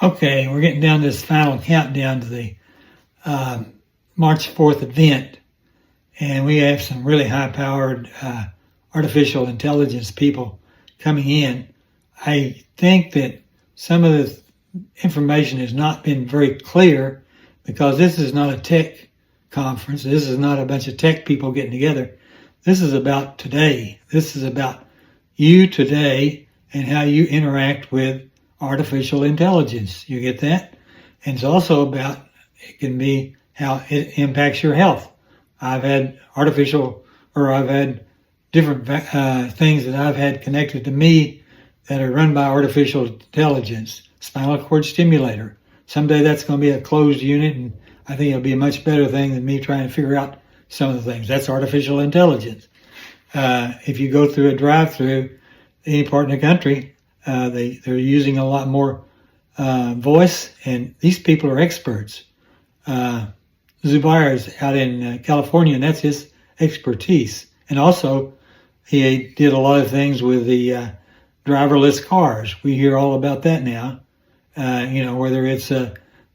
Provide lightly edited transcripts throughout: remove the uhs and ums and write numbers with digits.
Okay, we're getting down to this final countdown to the March 4th event, and we have some really high-powered artificial intelligence people coming in. I think that some of the information has not been very clear because this is not a tech conference. This is not a bunch of tech people getting together. This is about today. This is about you today and how you interact with artificial intelligence. You get that? And it's also about, it can be how it impacts your health. I've had different things that I've had connected to me that are run by artificial intelligence. Spinal cord stimulator. Someday that's going to be a closed unit, and I think it'll be a much better thing than me trying to figure out some of the things. That's artificial intelligence. If you go through a drive-through, any part in the country, they're using a lot more voice, and these people are experts. Zubair is out in California, and that's his expertise. And also, he did a lot of things with the driverless cars. We hear all about that now. Whether it's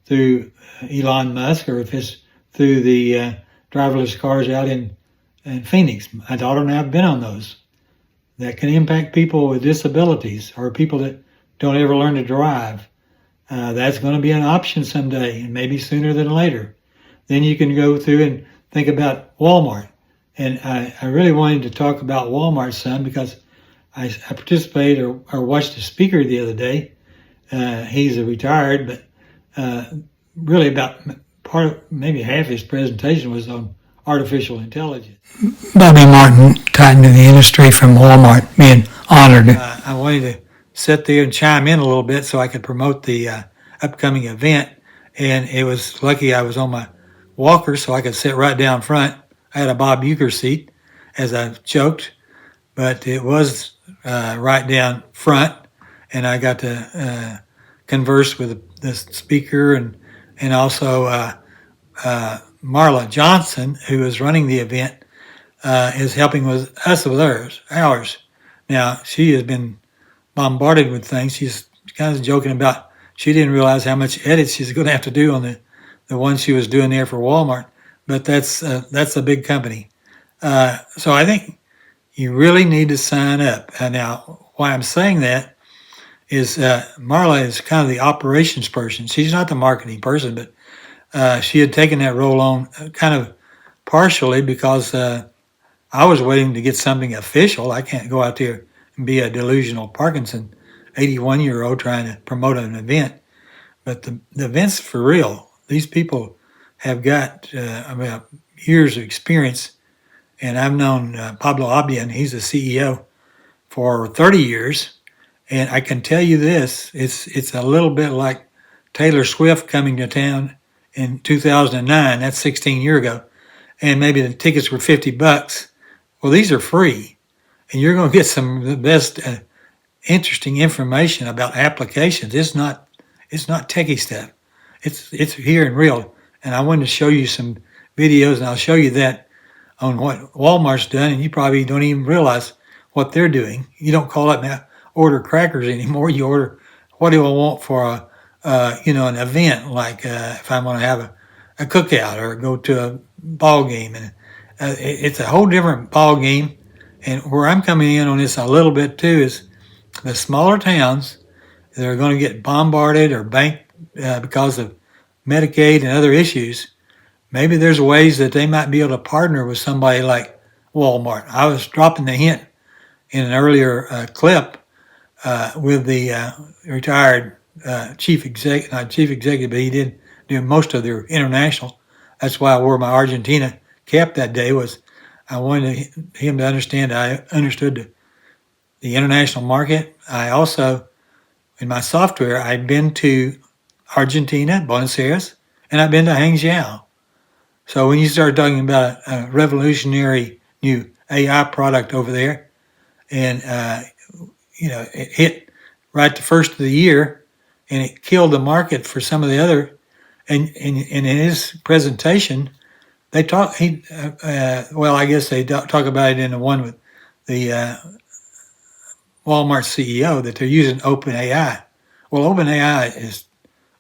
through Elon Musk or if it's through the driverless cars out in Phoenix. My daughter and I have been on those. That can impact people with disabilities or people that don't ever learn to drive. That's going to be an option someday, and maybe sooner than later. Then you can go through and think about Walmart. And I really wanted to talk about Walmart some because I participated or watched a speaker the other day. He's a retired, but really about maybe half his presentation was on artificial intelligence. Bobby Martin, titan of the industry from Walmart, being honored. I wanted to sit there and chime in a little bit so I could promote the upcoming event. And it was lucky I was on my walker so I could sit right down front. I had a Bob Uecker seat, as I joked, but it was right down front, and I got to converse with the speaker and also Marla Johnson, who is running the event, is helping with us with ours. Now, she has been bombarded with things. She's kind of joking about she didn't realize how much edits she's going to have to do on the one she was doing there for Walmart, but that's a big company. So I think you really need to sign up. Now, why I'm saying that is Marla is kind of the operations person. She's not the marketing person, but she had taken that role on kind of partially because I was waiting to get something official. I can't go out there and be a delusional Parkinson 81-year-old trying to promote an event. But the event's for real. These people have got years of experience. And I've known Pablo Abian, he's the CEO, for 30 years. And I can tell you this, it's a little bit like Taylor Swift coming to town in 2009. That's 16 years ago. And maybe the tickets were $50. Well, these are free. And you're going to get some of the best interesting information about applications. It's not techie stuff. It's here and real. And I wanted to show you some videos, and I'll show you that on what Walmart's done, and you probably don't even realize what they're doing. You don't call up and order crackers anymore. You order, what do I want for an event, like if I'm going to have a cookout or go to a ball game. And it's a whole different ball game. And where I'm coming in on this a little bit too is the smaller towns that are going to get bombarded or banked because of Medicaid and other issues. Maybe there's ways that they might be able to partner with somebody like Walmart. I was dropping the hint in an earlier clip with the retired chief executive, but he did do most of their international. That's why I wore my Argentina cap that day. Was I wanted him to understand I understood the international market. I also, in my software, I'd been to Argentina, Buenos Aires, and I've been to Hangzhou. So when you start talking about a revolutionary new AI product over there, and it hit right the first of the year, and it killed the market for some of the other. And in his presentation, they talk. I guess they talk about it in the one with the Walmart CEO that they're using OpenAI. Well, OpenAI is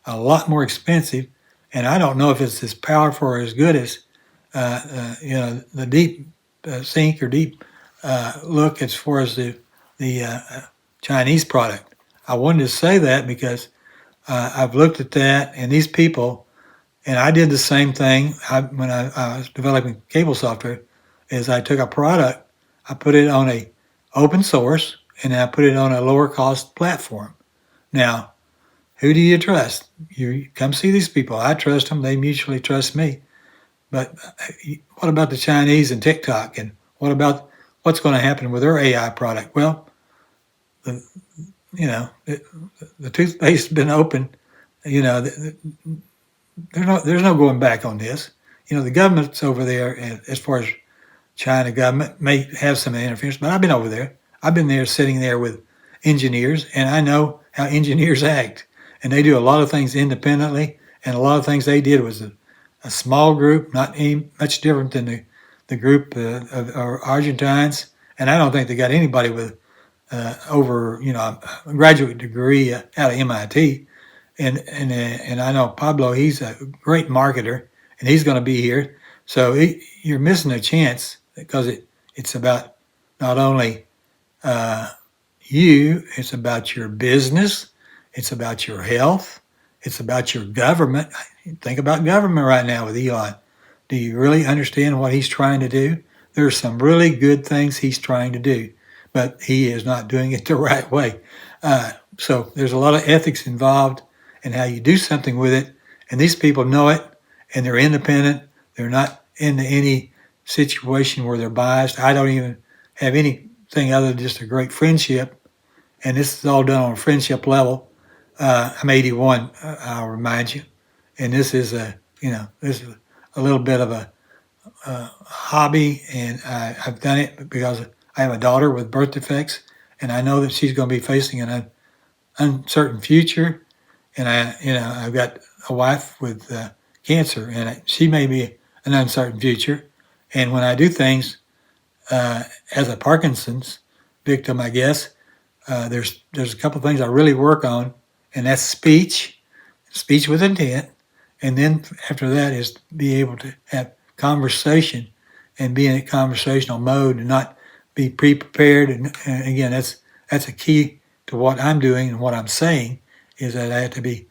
a lot more expensive, and I don't know if it's as powerful or as good as the deep sink or deep look as far as the Chinese product. I wanted to say that because I've looked at that, and these people, and I did the same thing when I was developing cable software, is I took a product, I put it on a open source, and I put it on a lower cost platform. Now, who do you trust? You come see these people. I trust them. They mutually trust me. But what about the Chinese and TikTok? And what about what's going to happen with their AI product? Well, the, the toothpaste's been open. There's no going back on this. The government's over there as far as China government may have some interference, but I've been over there. I've been there sitting there with engineers, and I know how engineers act. And they do a lot of things independently, and a lot of things they did was a small group, not any much different than the group of Argentines. And I don't think they got anybody with over a graduate degree out of MIT. And I know Pablo, he's a great marketer, and he's going to be here. So you're missing a chance because it's about not only you, it's about your business, it's about your health, it's about your government. Think about government right now with Elon. Do you really understand what he's trying to do? There's some really good things he's trying to do, but he is not doing it the right way. So there's a lot of ethics involved in how you do something with it, and these people know it, and they're independent. They're not into any situation where they're biased. I don't even have anything other than just a great friendship, and this is all done on a friendship level. I'm 81, I'll remind you, and this is this is a little bit of a hobby, and I've done it because I have a daughter with birth defects, and I know that she's going to be facing an uncertain future, and I've got a wife with cancer, and she may be an uncertain future, and when I do things as a Parkinson's victim, I guess there's a couple of things I really work on, and that's speech with intent, and then after that is to be able to have conversation and be in a conversational mode and not be pre-prepared. And again, that's a key to what I'm doing and what I'm saying is that I have to be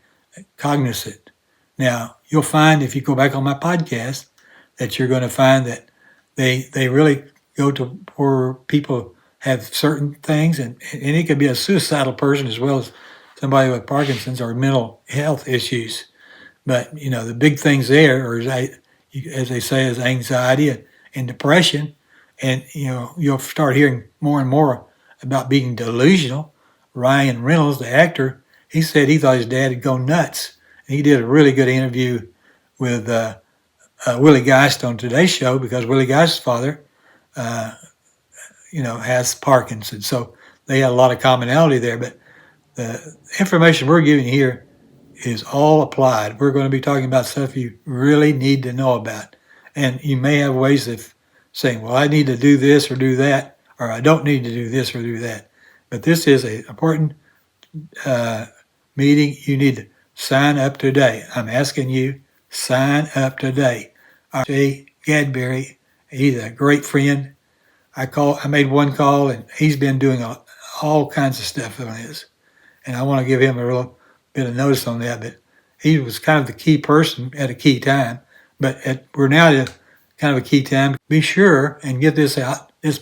cognizant. Now, you'll find if you go back on my podcast that you're going to find that they really go to where people have certain things, and it could be a suicidal person as well as somebody with Parkinson's or mental health issues. But the big things there are, as they say, is anxiety and depression, and you'll start hearing more and more about being delusional. Ryan Reynolds, the actor, he said he thought his dad had gone nuts. And he did a really good interview with Willie Geist on today's show because Willie Geist's father, has Parkinson's. So they had a lot of commonality there. But the information we're giving here is all applied. We're going to be talking about stuff you really need to know about. And you may have ways of saying, well, I need to do this or do that, or I don't need to do this or do that. But this is an important meeting. You need to sign up today. I'm asking you, sign up today. Jay Gadberry, he's a great friend. I made one call, and he's been doing all kinds of stuff on his. And I want to give him a little bit of notice on that. But he was kind of the key person at a key time. But we're now at kind of a key time. Be sure and get this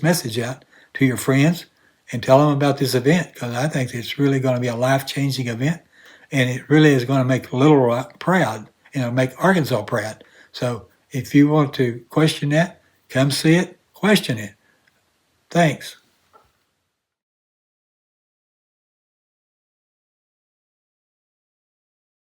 message out to your friends and tell them about this event, because I think it's really going to be a life-changing event, and it really is going to make Little Rock proud, make Arkansas proud. So if you want to question that, come see it, question it. Thanks.